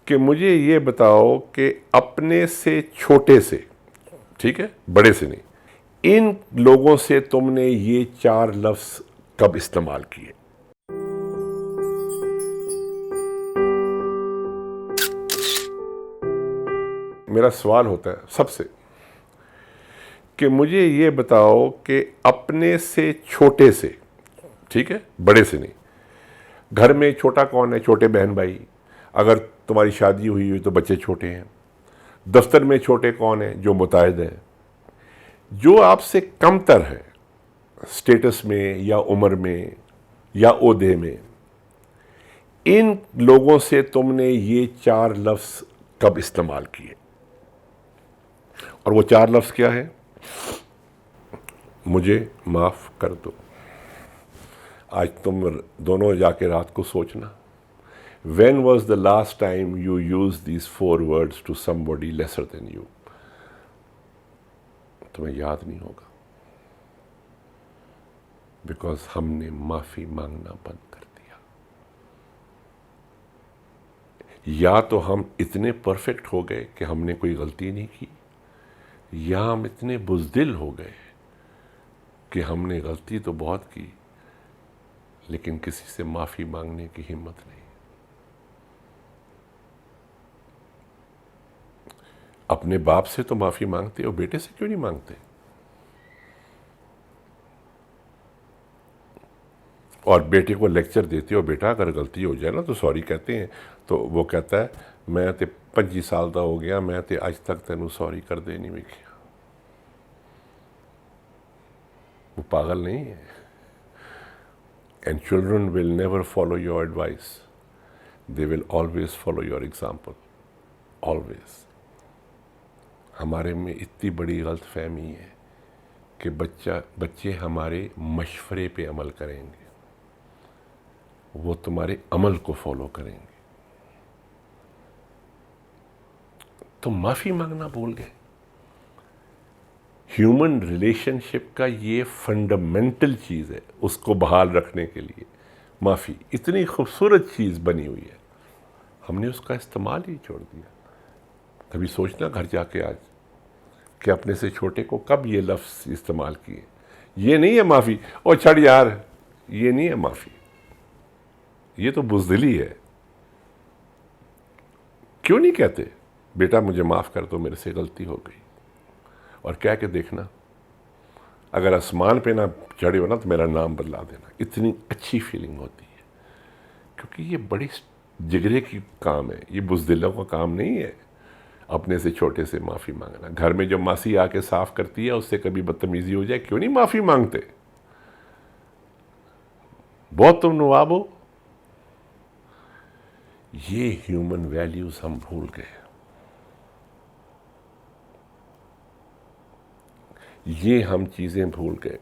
کہ مجھے یہ بتاؤ کہ اپنے سے چھوٹے سے، ٹھیک ہے، بڑے سے نہیں، ان لوگوں سے تم نے یہ 4 لفظ کب استعمال کیے؟ میرا سوال ہوتا ہے سب سے کہ مجھے یہ بتاؤ کہ اپنے سے چھوٹے سے، ٹھیک ہے، بڑے سے نہیں، گھر میں چھوٹا کون ہے؟ چھوٹے بہن بھائی، اگر تمہاری شادی ہوئی تو بچے چھوٹے ہیں۔ دفتر میں چھوٹے کون ہیں؟ جو متعہد ہیں۔ جو آپ سے کم تر ہے سٹیٹس میں یا عمر میں یا عہدے میں، ان لوگوں سے تم نے یہ 4 لفظ کب استعمال کیے؟ اور وہ 4 لفظ کیا ہے؟ مجھے معاف کر دو۔ آج تم دونوں جا کے رات کو سوچنا، when was the last time you used these 4 words to somebody lesser than you؟ تمہیں یاد نہیں ہوگا، بیکاز ہم نے معافی مانگنا بند کر دیا۔ یا تو ہم اتنے پرفیکٹ ہو گئے کہ ہم نے کوئی غلطی نہیں کی، یا ہم اتنے بزدل ہو گئے کہ ہم نے غلطی تو بہت کی لیکن کسی سے معافی مانگنے کی ہمت نہیں۔ اپنے باپ سے تو معافی مانگتے ہو، بیٹے سے کیوں نہیں مانگتے؟ اور بیٹے کو لیکچر دیتے ہو، بیٹا اگر غلطی ہو جائے نا تو سوری کہتے ہیں، تو وہ کہتا ہے میں تے 25 سال دا ہو گیا، میں تے اج تک تینوں سوری کر دے نہیں ویکھیا۔ وہ پاگل نہیں ہے۔ And children will never follow your advice, they will always follow your example, always. ہمارے میں اتنی بڑی غلط فہمی ہے کہ بچے ہمارے مشورے پہ عمل کریں گے، وہ تمہارے عمل کو فالو کریں گے۔ تم معافی مانگنا بھول گئے۔ ہیومن ریلیشن شپ کا یہ فنڈامنٹل چیز ہے، اس کو بحال رکھنے کے لیے معافی اتنی خوبصورت چیز بنی ہوئی ہے، ہم نے اس کا استعمال ہی چھوڑ دیا۔ کبھی سوچنا گھر جا کے آج کہ اپنے سے چھوٹے کو کب یہ لفظ استعمال کیے۔ یہ نہیں ہے معافی، او چھڑ یار، یہ نہیں ہے معافی، یہ تو بزدلی ہے۔ کیوں نہیں کہتے بیٹا مجھے معاف کر دو، میرے سے غلطی ہو گئی؟ اور کہہ کے دیکھنا، اگر آسمان پہ نہ چڑھے ہو نا تو میرا نام بدلا دینا، اتنی اچھی فیلنگ ہوتی ہے۔ کیونکہ یہ بڑی جگرے کی کام ہے، یہ بزدلوں کا کام نہیں ہے اپنے سے چھوٹے سے معافی مانگنا۔ گھر میں جو ماسی آ کے صاف کرتی ہے اس سے کبھی بدتمیزی ہو جائے کیوں نہیں معافی مانگتے؟ بہت تم نواب ہو۔ یہ ہیومن ویلیوز ہم بھول گئے، یہ ہم چیزیں بھول گئے۔